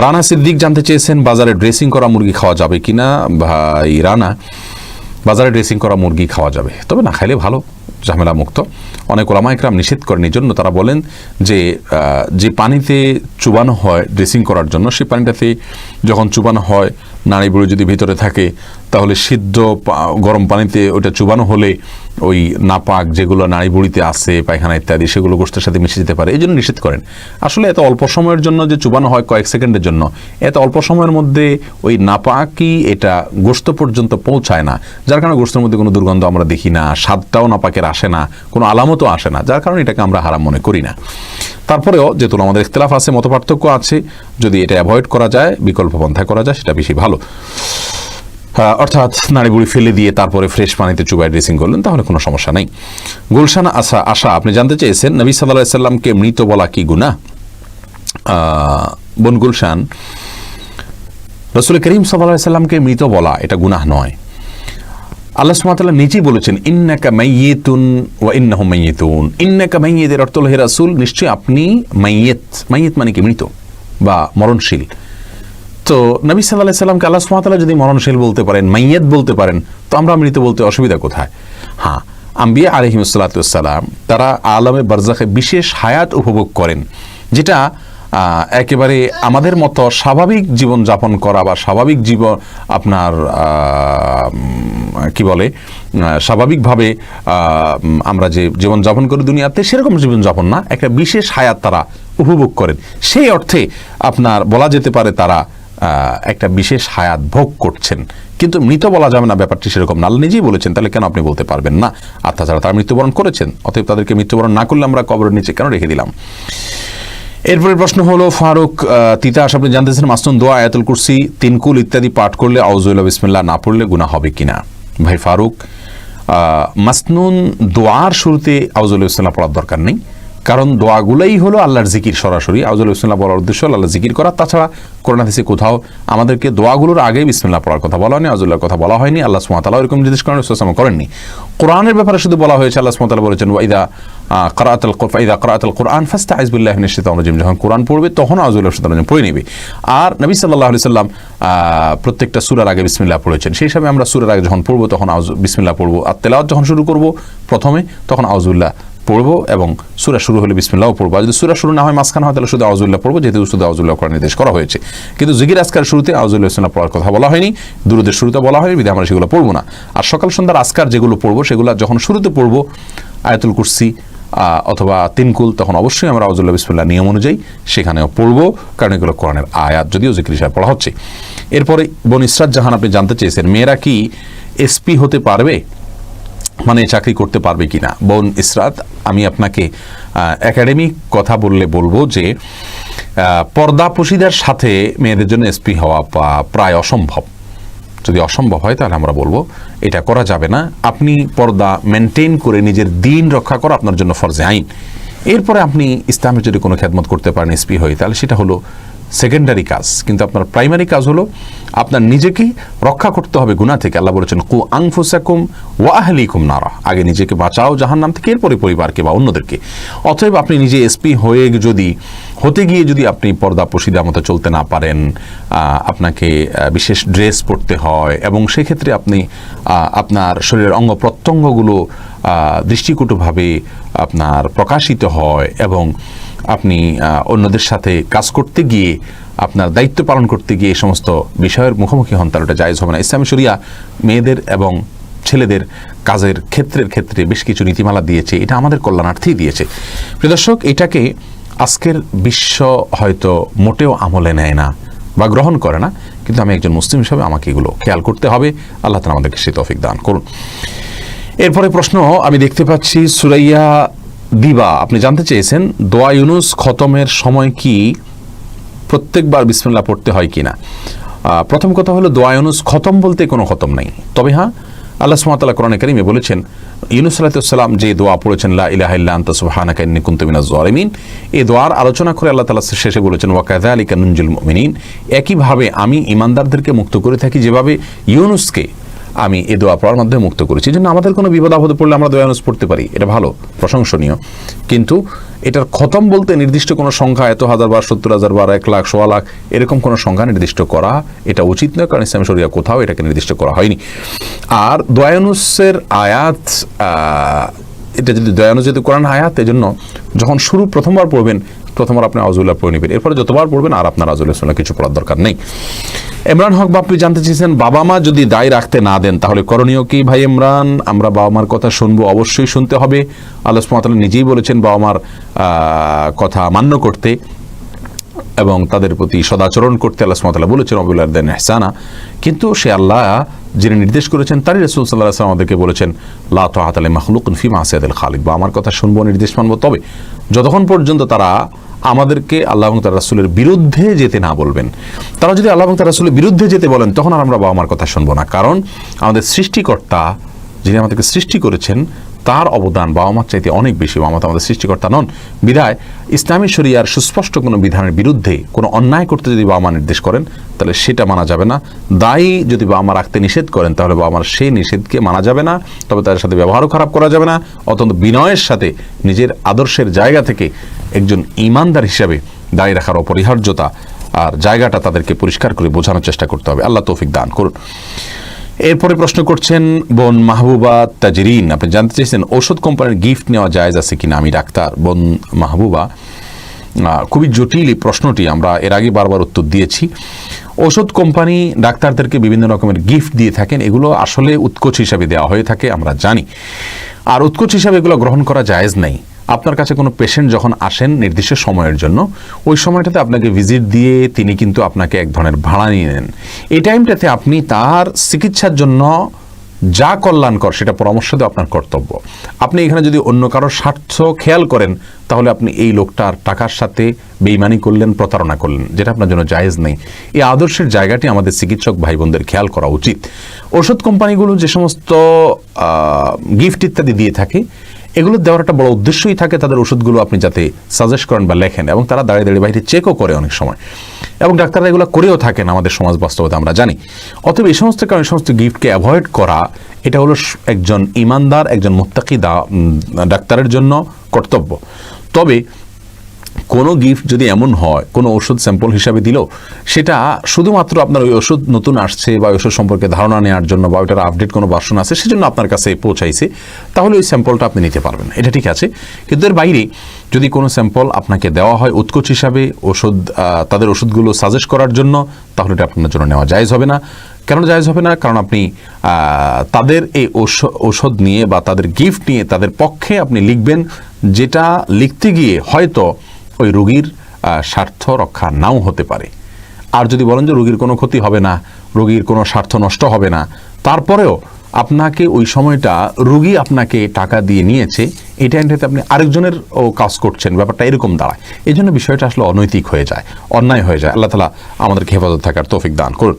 রানা সিদ্দিক জানতে চেয়েছেন বাজারে ড্রেসিং করা মুরগি খাওয়া যাবে কিনা। ভাই রানা, বাজারে ড্রেসিং করা মুরগি খাওয়া যাবে, তবে না খাইলে ভালো, ঝামেলা মুক্ত। অনেক ওলামা ইকরাম নিষেধ করেন, এই জন্য তারা বলেন যে পানিতে চুবানো হয় ড্রেসিং করার জন্য, সেই পানিটাতে যখন চুবানো হয় নাড়ি বুড়ি যদি ভিতরে থাকে, তাহলে সিদ্ধ গরম পানিতে ওইটা চুবানো হলে ওই নাপাক যেগুলো নাড়ি বুড়িতে আছে, পায়খানা ইত্যাদি, সেগুলো গোশতের সাথে মিশে যেতে পারে, এই জন্য নিষেধ করেন। আসলে এত অল্প সময়ের জন্য যে চুবানো হয় কয়েক সেকেন্ডের জন্য, এত অল্প সময়ের মধ্যে ওই নাপাকই এটা গোশত পর্যন্ত পৌঁছায় না, যার কারণে গোশতের মধ্যে কোনো দুর্গন্ধ আমরা দেখি না, স্বাদটাও নাপাকের আসে না, কোনো আলামতও আসে না, যার কারণে এটাকে আমরা হারাম মনে করি না। তারপরেও যেহেতু আমাদের ইখতিলাফ আছে, মতপার্থক্য আছে, যদি এটা অ্যাভয়েড করা যায়, বিকল্প পন্থায় করা যায়, সেটা বেশি ভালো। অর্থাৎ নাড়ি বুড়ি ফেলে দিয়ে তারপরে ফ্রেশ পানিতে চুবাই ড্রেসিং করলেন, তাহলে কোনো সমস্যা নেই। গুলশান আশা আপনি জানতে চেয়েছেন নবী সাল্লাল্লাহু আলাইহি সাল্লামকে মৃত বলা কি গুনাহ। বোন গুলশান, রাসূল করিম সাল্লাল্লাহু আলাইহি সাল্লামকে মৃত বলা এটা গুনাহ নয়। আল্লাহ সুবহানাহু ওয়া তাআলা নিজেই বলেছেন ইন্নাকা মাইয়িতুন ওয়া ইন্নাহুম মাইয়িতুন। ইন্নাকা মাইয়িত এর অর্থ হলো হে রাসূল, নিশ্চয়ই আপনি মাইয়িত। মাইয়িত মানে কি? মৃত বা মরণশীল। তো নবী সাল্লাল্লাহু আলাইহি সাল্লামকে আল্লাহ সুবহানাহু ওয়া তাআলা যদি মরণশীল বলতে পারেন, মাইয়িত বলতে পারেন, তো আমরা মৃত বলতে অসুবিধা কোথায়? হ্যাঁ, আম্বিয়া আলাইহিমুস সালাতু ওয়াস সালাম তারা আলমে বারজাখে বিশেষ হায়াত উপভোগ করেন, যেটা একেবারে আমাদের মতো স্বাভাবিক জীবন যাপন করা বা স্বাভাবিক জীবন আপনার কি বলে স্বাভাবিকভাবে আমরা যে জীবন যাপন করি দুনিয়াতে, সেরকম জীবন যাপন না, একটা বিশেষ হায়াত তারা উপভোগ করেন। সেই অর্থে আপনার বলা যেতে পারে তারা একটা বিশেষ হায়াত ভোগ করছেন, কিন্তু মৃত বলা যাবে না, ব্যাপারটি সেরকম না। আল্লাহ নিজেই বলেছেন, তাহলে কেন আপনি বলতে পারবেন না? আর তাছাড়া তারা মৃত্যুবরণ করেছেন, অতএব তাদেরকে মৃত্যুবরণ না করলে আমরা কবরের নিচে কেন রেখে দিলাম? এরপরে প্রশ্ন হলো ফারুক তিতাস, আপনি জানতেছেন মাসনুন দোয়া আয়াতুল কুরসি, তিনকুল ইত্যাদি পাঠ করলে আউযুবিল্লাহি বিসমিল্লাহ না পড়লে গুনাহ হবে কিনা? ভাই ফারুক, মাসনুন দোয়ার শুরুতে আউযুবিল্লাহি বিসমিল্লাহ পড়ার দরকার নেই, কারণ দোয়াগুলোই হলো আল্লাহর জিকির। সরাসরি আউযুবিল্লাহি বিসমিল্লাহ বলার উদ্দেশ্য আল্লাহর জিকির করা। তাছাড়া কোরআন হাদিসে কোথাও আমাদেরকে দোয়াগুলোর আগে বিসমিল্লাহ পড়ার কথা বলা হয়নি, আউযুবিল্লাহর কথা বলা হয়নি। আল্লাহ সুবহানাহু ওয়া তাআলা এরকম নির্দেশ করেন, রাসূল সাল্লাল্লাহু আলাইহি ওয়াসাল্লাম করেননি। কোরআনের ব্যাপারে শুধু বলা হয়েছে, আল্লাহ সুবহানাহু ওয়া তাআলা বলেছেন ওয়াইদা ক্রাআতাল কুরআন ফাস্তাইজ বিল্লাহি মিনাশ শাইতানির রাজিম, যখন কোরআন পড়বে তখন আউযুবিল্লাহি মিনাশ শাইতানির রাজিম পড়ে নেবে। আর নবী সাল্লাল্লাহু আলাইহি ওয়াসাল্লাম প্রত্যেকটা সূরার আগে বিসমিল্লাহ পড়েছেন, সেই হিসাবে আমরা সূরার আগে যখন পড়বো তখন বিসমিল্লাহ পড়বো, আর তেলাওয়াত যখন শুরু করব প্রথমে তখন আউযুবিল্লাহ পড়বো, এবং সূরা শুরু হলে বিসমিল্লাহও পড়বো। আর যদি সূরা শুরু না হয়, মাঝখানে হয়, তাহলে শুধু আউযুবিল্লাহ পড়বো, যেহেতু শুধু আউযুবিল্লাহ করার নির্দেশ করা হয়েছে। কিন্তু জিকির আজকার শুরুতে আউযুবিল্লাহ বিসমিল্লাহ পড়ার কথা বলা হয়নি, দুরূদের শুরুতে বলা হয়নি, বিধায় আমরা সেগুলো পড়বো না। আর সকাল সন্ধ্যার আজকার যেগুলো পড়বো, সেগুলো যখন শুরুতে পড়বো আয়াতুল কুরসি অথবা তিনকুল, তখন অবশ্যই আমরা আউযুবিল্লাহি বিসমিল্লাহ নিয়ম অনুযায়ী সেখানেও পড়বো, কারণ এগুলো কোরআনের আয়াত, যদিও জিকির হিসাবে পড়া হচ্ছে। এরপরে বোন ইসরাত জাহান, আপনি জানতে চেয়েছেন মেয়েরা কি এসপি হতে পারবে, মানে চাকরি করতে পারবে কিনা? বোন ইসরাত, আমি আপনাকে একাডেমিক কথা বলবো যে পর্দাপোশিদার সাথে মেয়েদের জন্য এসপি হওয়া প্রায় অসম্ভব। যদি অসম্ভব হয় তাহলে আমরা বলবো এটা করা যাবে না। আপনি পর্দা মেনটেন করে নিজের দিন রক্ষা করা আপনার জন্য ফরজে আইন। এরপরে আপনি ইসলামের যদি কোনো খেদমত করতে পারেন এসপি হয়ে, তাহলে সেটা হলো সেকেন্ডারি কাজ, কিন্তু আপনার প্রাইমারি কাজ হলো আপনার নিজেকে রক্ষা করতে হবে গুনাহ থেকে। আল্লাহ বলেছেন কু আনফুসাকুম ওয়া আহলিকুম নারা, আগে নিজেকে বাঁচাও জাহান্নাম থেকে, এরপরে পরিবারকে বা অন্যদেরকে। অতএব আপনি নিজে এসপি হতে গিয়ে যদি আপনি পর্দাপোশিদা মতো চলতে না পারেন, আপনাকে বিশেষ ড্রেস পরতে হয়, এবং সেক্ষেত্রে আপনি আপনার শরীরের অঙ্গ প্রত্যঙ্গগুলো দৃষ্টিকটুভাবে আপনার প্রকাশিত হয়, এবং আপনি অন্যদের সাথে কাজ করতে গিয়ে, আপনার দায়িত্ব পালন করতে গিয়ে এই সমস্ত বিষয়ের মুখোমুখি হন, তাহলে এটা জায়েজ হবে না। ইসলামী শরিয়া মেয়েদের এবং ছেলেদের কাজের ক্ষেত্রে বেশ কিছু নীতিমালা দিয়েছে, এটা আমাদের কল্যাণার্থেই দিয়েছে। প্রিয় দর্শক, এটাকে আজকের বিশ্ব হয়তো মোটেও আমলে নেয় না বা গ্রহণ করে না, কিন্তু আমি একজন মুসলিম হিসাবে আমাকে এগুলো খেয়াল করতে হবে। আল্লাহ তাআলা আমাদেরকে সেই তৌফিক দান করুন। এরপরে প্রশ্ন আমি দেখতে পাচ্ছি সুরাইয়া দিবা, আপনি জানতে চেয়েছেন দোয়া ইউনুস খতমের সময় কি প্রত্যেকবার বিসমিল্লাহ পড়তে হয় কিনা? প্রথম কথা হলো দোয়া ইউনুস খতম বলতে কোনো খতম নাই, তবে হ্যাঁ আল্লাহ সুবহানাহু ওয়া তাআলা কোরআনে কারীমে বলেছেন ইউনুস আলাইহিস সালাম যে দোয়া পড়েছেন লা ইলাহা ইল্লা আনতা সুবহানাকা ইন্নী কুনতু মিনাজ জালিমিন, এই দোয়ার আলোচনা করে আল্লাহ তাআলা শেষে বলেছেন ওয়া কাযালিকা নুনজিল মুমিনিন, একইভাবে আমি ঈমানদারদেরকে মুক্ত করে থাকি, যেভাবে ইউনুসকে আমি এ দোয়া পড়ার মাধ্যমে মুক্ত করেছি। এই জন্য আমাদের কোনো বিপদ আপদে পড়লে আমরা দোয়া পড়তে পারি, এটা ভালো, প্রশংসনীয়। কিন্তু এটার খতম বলতে নির্দিষ্ট কোনো সংখ্যা, এত 1000 বার, 70,000 বার, 1 লাখ, 1.25 লাখ এরকম কোনো সংখ্যা নির্দিষ্ট করা এটা উচিত নয়, কারণ ইসলামী শরিয়া কোথাও এটাকে নির্দিষ্ট করা হয়নি। আর দোয়ানুসের আয়াত, এটা যদি দয়ানুস যদি কোরআন আয়াত, এই জন্য যখন প্রথমবার পড়বেন, প্রথমবার আপনি আউযুবিল্লাহ পড়ে নেবেন, এরপরে যতবার পড়বেন আর আপনার আউযুবিল্লাহ কিছু পড়ার দরকার নেই। ইমরান হক বাপ্পি জানতে চেয়েছেন, বাবা মা যদি দায় রাখতে না দেন তাহলে করণীয় কি? ভাই ইমরান, আমরা বাবা মার কথা শুনবো, অবশ্যই শুনতে হবে। আল্লাহ সুবহানাহু ওয়া তাআলা নিজেই বলেছেন বাবা মার কথা মান্য করতে এবং তাদের প্রতি সদাচরণ করতে। আল্লাহ সুবহানাহু ওয়া তাআলা বলেছেন ওয়াবিল ওয়ালিদাইনি ইহসানা। কিন্তু সে আল্লাহ যিনি নির্দেশ করেছেন তারই রাসূল সাল্লাল্লাহু আলাইহি ওয়াসাল্লাম আমাদেরকে বলেছেন লা তাআতা লি মাখলুকিন ফি মাসিয়াতিল খালিক, বা আমার কথা শুনবো, নির্দেশ মানবো, তবে যতক্ষণ পর্যন্ত তারা আমাদেরকে আল্লাহ এবং তার রাসূলের বিরুদ্ধে যেতে না বলবেন। তারা যদি আল্লাহ এবং তার রাসূলের বিরুদ্ধে যেতে বলেন তখন আর আমরা বাবা মার কথা শুনবো না, কারণ আমাদের সৃষ্টিকর্তা যিনি আমাদেরকে সৃষ্টি করেছেন তার অবদান বাবা মার চাইতে অনেক বেশি। বাবা মা তো আমাদের সৃষ্টিকর্তা নন, বিধায় ইসলামী শরিয়ার সুস্পষ্ট কোনো বিধানের বিরুদ্ধে কোনো অন্যায় করতে যদি বাবা মা নির্দেশ করেন তাহলে সেটা মানা যাবে না। দায়ী যদি বাবা মা রাখতে নিষেধ করেন তাহলে বাবা মার সেই নিষেধকে মানা যাবে না, তবে তাদের সাথে ব্যবহারও খারাপ করা যাবে না। অত্যন্ত বিনয়ের সাথে নিজের আদর্শের জায়গা থেকে একজন ঈমানদার হিসাবে দায়ী রাখার অপরিহার্যতা আর জায়গাটা তাদেরকে পরিষ্কার করে বোঝানোর চেষ্টা করতে হবে। আল্লাহ তৌফিক দান করুন। এরপরে প্রশ্ন করছেন বোন মাহবুবা তাজরিন, আপনি জানতে চাইছেন ওষুধ কোম্পানির গিফট নেওয়া জায়েজ আছে কিনা। আমি ডাক্তার। বোন মাহবুবা, খুবই জটিল এই প্রশ্নটি, আমরা এর আগে বারবার উত্তর দিয়েছি। ওষুধ কোম্পানি ডাক্তারদেরকে বিভিন্ন রকমের গিফট দিয়ে থাকেন, এগুলো আসলে উৎকোচ হিসাবে দেওয়া হয়ে থাকে, আমরা জানি। আর উৎকোচ হিসাবে এগুলো গ্রহণ করা জায়েজ নেই। আপনার কাছে কোনো পেশেন্ট যখন আসেন নির্দিষ্ট সময়ের জন্য, ওই সময়টাতে আপনাকে ভিজিট দিয়ে তিনি কিন্তু আপনাকে এক ধরনের ভাড়া নিয়ে নেন। এই টাইমটাতে আপনি তার চিকিৎসার জন্য যা কল্যাণকর সেটা পরামর্শ দেওয়া আপনার কর্তব্য। আপনি এখানে যদি অন্য কারোর স্বার্থ খেয়াল করেন তাহলে আপনি এই লোকটার টাকার সাথে বেইমানি করলেন, প্রতারণা করলেন, যেটা আপনার জন্য জায়েজ নেই। এই আদর্শের জায়গাটি আমাদের চিকিৎসক ভাই বোনদের খেয়াল করা উচিত। ওষুধ কোম্পানিগুলো যে সমস্ত গিফট ইত্যাদি দিয়ে থাকে, এগুলো দেওয়ার একটা বড় উদ্দেশ্যই থাকে তাদের ওষুধগুলো আপনি যাতে সাজেস্ট করেন বা লেখেন, এবং তারা দাঁড়িয়ে দাঁড়িয়ে বাইরে চেকও করে অনেক সময়, এবং ডাক্তাররা এগুলো করেও থাকেন আমাদের সমাজ বাস্তবতা আমরা জানি। অতএব এই সমস্ত কারণে সমস্ত গিফটকে অ্যাভয়েড করা এটা হলো একজন ইমানদার, একজন মুত্তাকি ডাক্তারের জন্য কর্তব্য। তবে কোনো গিফট যদি এমন হয়, কোনো ওষুধ স্যাম্পল হিসাবে দিল, সেটা শুধুমাত্র আপনার ওই ওষুধ নতুন আসছে বা ওষুধ সম্পর্কে ধারণা নেওয়ার জন্য বা ওইটার আপডেট কোনো ভার্সন আছে সেজন্য আপনার কাছে পৌঁছাইছে, তাহলে ওই স্যাম্পলটা আপনি নিতে পারবেন, এটা ঠিক আছে। কিন্তু এর বাইরে যদি কোনো স্যাম্পল আপনাকে দেওয়া হয় উৎকোচ হিসাবে ওষুধ, তাদের ওষুধগুলো সাজেস্ট করার জন্য, তাহলে এটা আপনার জন্য নেওয়া জায়েজ হবে না। কেন জায়েজ হবে না? কারণ আপনি তাদের এই ঔষধ নিয়ে বা তাদের গিফট নিয়ে তাদের পক্ষে আপনি লিখবেন, যেটা লিখতে গিয়ে হয়তো ওই রোগীর স্বার্থ রক্ষা নাও হতে পারে। আর যদি বলেন যে রোগীর কোনো ক্ষতি হবে না, রোগীর কোনো স্বার্থ নষ্ট হবে না, তারপরেও আপনাকে ওই সময়টা রোগী আপনাকে টাকা দিয়ে নিয়েছে, এই টাইমটাতে আপনি আরেকজনের কাজ করছেন, ব্যাপারটা এরকম দাঁড়ায়। এই জন্য বিষয়টা আসলে অনৈতিক হয়ে যায়, অন্যায় হয়ে যায়। আল্লাহ তাআলা আমাদেরকে হেফাজত থাকার তৌফিক দান করুন।